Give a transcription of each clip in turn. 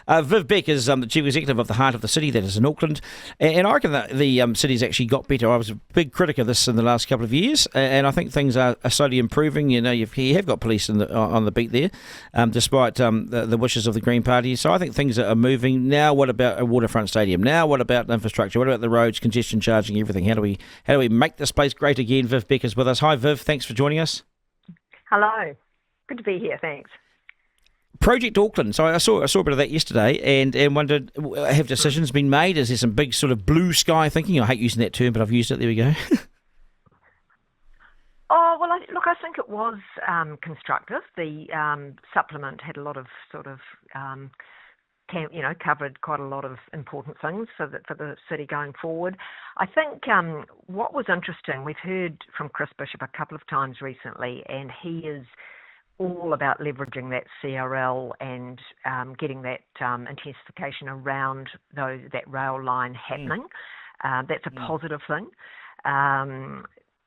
Viv Beck is the Chief Executive of the Heart of the City, that is in Auckland. And I reckon that the city's actually got better. I was a big critic of this in the last couple of years, and I think things are slowly improving. You have got police on the beat there, despite the wishes of the Green Party. So I think things are moving. Now what about a waterfront stadium? Now what about infrastructure? What about the roads, congestion charging, everything? How do we make this place great again? Viv Beck is with us. Hi Viv, thanks for joining us. Hello. Good to be here, thanks. Project Auckland. So I saw a bit of that yesterday and wondered, have decisions been made? Is there some big sort of blue sky thinking? I hate using that term, but I've used it. There we go. Oh, well, I think it was constructive. The supplement had a lot of sort of, covered quite a lot of important things for the city going forward. I think what was interesting, we've heard from Chris Bishop a couple of times recently, and he is all about leveraging that CRL and getting that intensification around that rail line happening. That's a positive thing.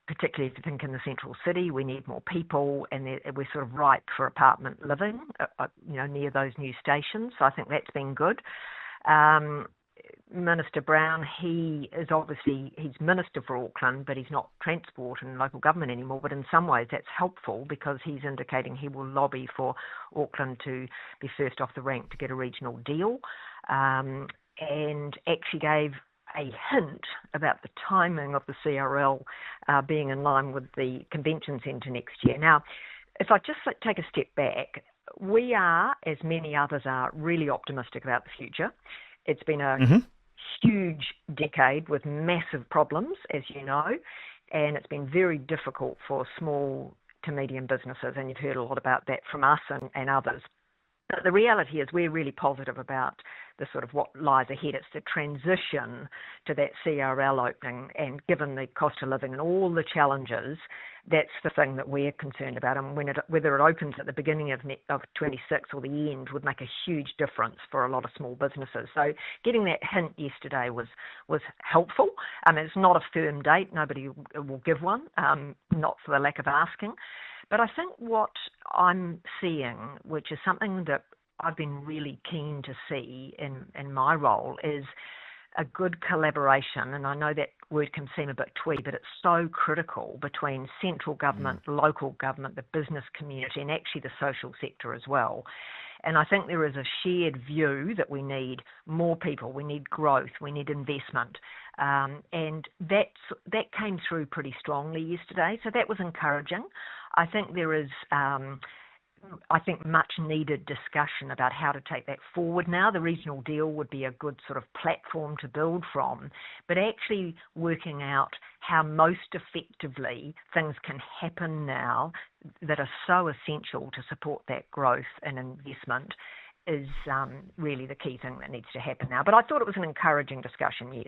Particularly if you think in the central city, we need more people, and we're sort of ripe for apartment living, near those new stations. So I think that's been good. Minister Brown, he's Minister for Auckland, but he's not transport and local government anymore. But in some ways that's helpful because he's indicating he will lobby for Auckland to be first off the rank to get a regional deal, and actually gave a hint about the timing of the CRL being in line with the convention centre next year. Now, if I just take a step back, we are, as many others are, really optimistic about the future. It's been a huge decade with massive problems, as you know, and it's been very difficult for small to medium businesses, and you've heard a lot about that from us and others. But the reality is we're really positive about the sort of what lies ahead. It's the transition to that CRL opening, and given the cost of living and all the challenges, that's the thing that we're concerned about. And whether it opens at the beginning of 26 or the end would make a huge difference for a lot of small businesses. So getting that hint yesterday was helpful. It's not a firm date. Nobody will give one, not for the lack of asking. But I think what I'm seeing, which is something that I've been really keen to see in my role, is a good collaboration. And I know that word can seem a bit twee, but it's so critical between central government, local government, the business community, and actually the social sector as well. And I think there is a shared view that we need more people, we need growth, we need investment. And that came through pretty strongly yesterday. So that was encouraging. I think there is, much needed discussion about how to take that forward now. The regional deal would be a good sort of platform to build from, but actually working out how most effectively things can happen now that are so essential to support that growth and investment is really the key thing that needs to happen now. But I thought it was an encouraging discussion, yes.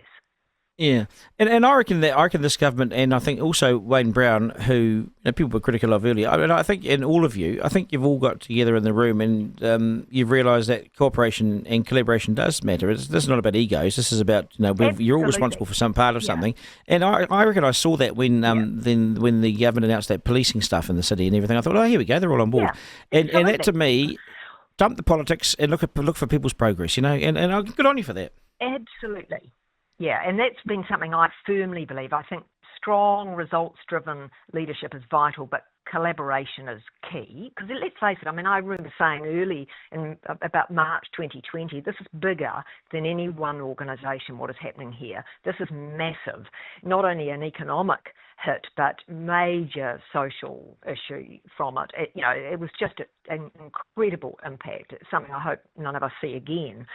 Yeah, and I reckon this government, and I think also Wayne Brown, who people were critical of earlier. I think in all of you, I think you've all got together in the room, and you've realised that cooperation and collaboration does matter. This is not about egos. This is about you're all responsible for some part of something. And I reckon I saw that when the government announced that policing stuff in the city and everything. I thought, oh, here we go, they're all on board. And that to me, dump the politics and look for people's progress. And good on you for that. Absolutely. Yeah, and that's been something I firmly believe. I think strong, results-driven leadership is vital, but collaboration is key. Because let's face it, I remember saying early in about March 2020, this is bigger than any one organisation, what is happening here. This is massive, not only an economic hit, but major social issue from it. It was just an incredible impact. It's something I hope none of us see again.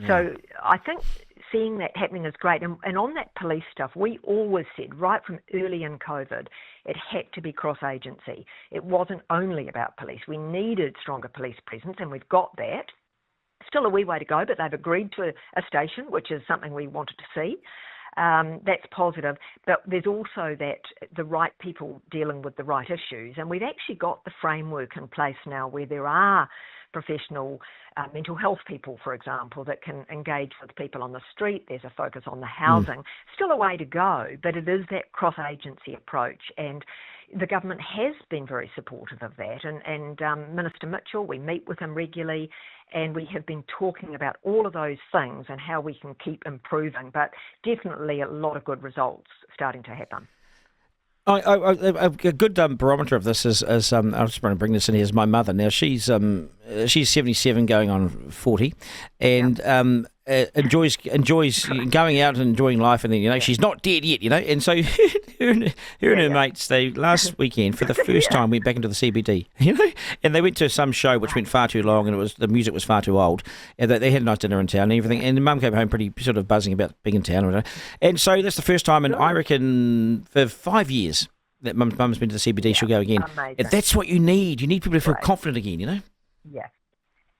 So I think seeing that happening is great. And on that police stuff, we always said right from early in COVID, it had to be cross-agency. It wasn't only about police. We needed stronger police presence, and we've got that. Still a wee way to go, but they've agreed to a station, which is something we wanted to see. That's positive. But there's also that the right people dealing with the right issues. And we've actually got the framework in place now where there are professional mental health people, for example, that can engage with people on the street. There's a focus on the housing. Still a way to go, but it is that cross-agency approach, and the government has been very supportive of that. And Minister Mitchell, we meet with him regularly, and we have been talking about all of those things and how we can keep improving, but definitely a lot of good results starting to happen. A good barometer of this is I just want to bring this in here, is my mother. Now she's 77 going on 40, and enjoys going out and enjoying life, and then she's not dead yet, and so her and her mates, they last weekend for the first time went back into the CBD, and they went to some show which went far too long, and the music was far too old, and they had a nice dinner in town and everything, and Mum came home pretty sort of buzzing about being in town, and so that's the first time, and I reckon for 5 years that Mum's been to the CBD, she'll go again. And that's what you need. You need people to feel confident again, Yeah.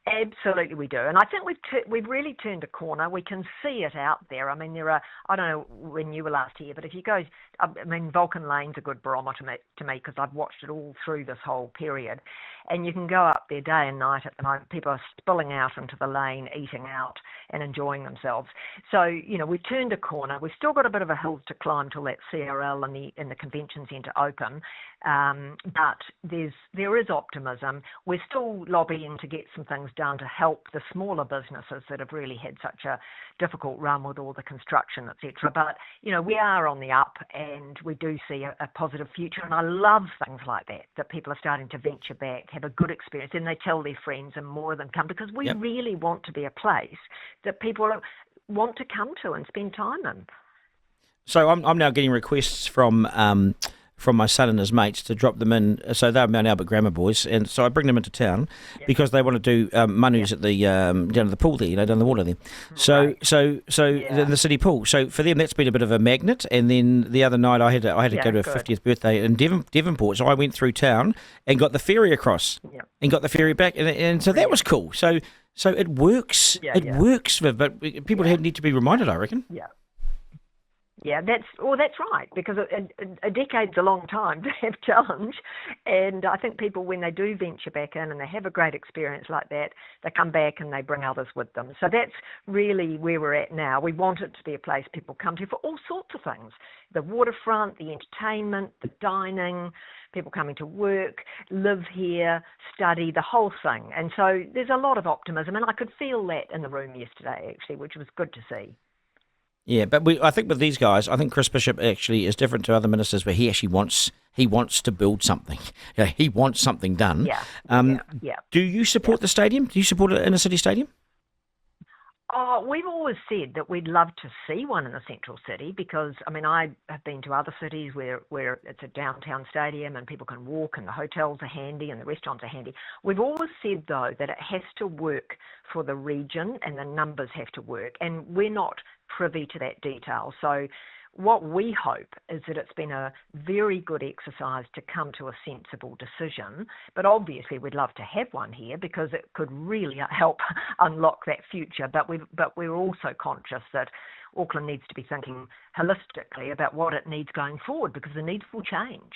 Absolutely, we do, and I think we've really turned a corner. We can see it out there. I mean, there are, I don't know when you were last here, but if you go, I mean, Vulcan Lane's a good barometer to me because I've watched it all through this whole period, and you can go up there day and night at the moment. People are spilling out into the lane, eating out and enjoying themselves. So we've turned a corner. We've still got a bit of a hill to climb till that CRL and the convention centre open, but there is optimism. We're still lobbying to get some things done to help the smaller businesses that have really had such a difficult run with all the construction, etc. But we are on the up, and we do see a positive future. And I love things like that people are starting to venture back, have a good experience, and they tell their friends, and more of them come, because we really want to be a place that people want to come to and spend time in. So I'm now getting requests from my son and his mates to drop them in. So they're Mount Albert Grammar boys, and so I bring them into town because they want to do manus at the down at the pool there, down the water there. So in the city pool. So for them, that's been a bit of a magnet. And then the other night, I had to go to a 50th birthday in Devonport. So I went through town and got the ferry across and got the ferry back, and so that was cool. So it works. It works, Viv, but people need to be reminded, I reckon. Yeah. Yeah, that's right, because a decade's a long time to have challenge, and I think people, when they do venture back in and they have a great experience like that, they come back and they bring others with them. So that's really where we're at now. We want it to be a place people come to for all sorts of things: the waterfront, the entertainment, the dining, people coming to work, live here, study, the whole thing. And so there's a lot of optimism, and I could feel that in the room yesterday, actually, which was good to see. Yeah, but I think with these guys, I think Chris Bishop actually is different to other ministers, where he actually wants to build something. He wants something done. Yeah. Do you support the stadium? Do you support an inner city stadium? Oh, we've always said that we'd love to see one in the central city, because, I mean, I have been to other cities where it's a downtown stadium and people can walk and the hotels are handy and the restaurants are handy. We've always said, though, that it has to work for the region and the numbers have to work, and we're not privy to that detail. So what we hope is that it's been a very good exercise to come to a sensible decision, but obviously we'd love to have one here because it could really help unlock that future. But we're also conscious that Auckland needs to be thinking holistically about what it needs going forward, because the needs will change.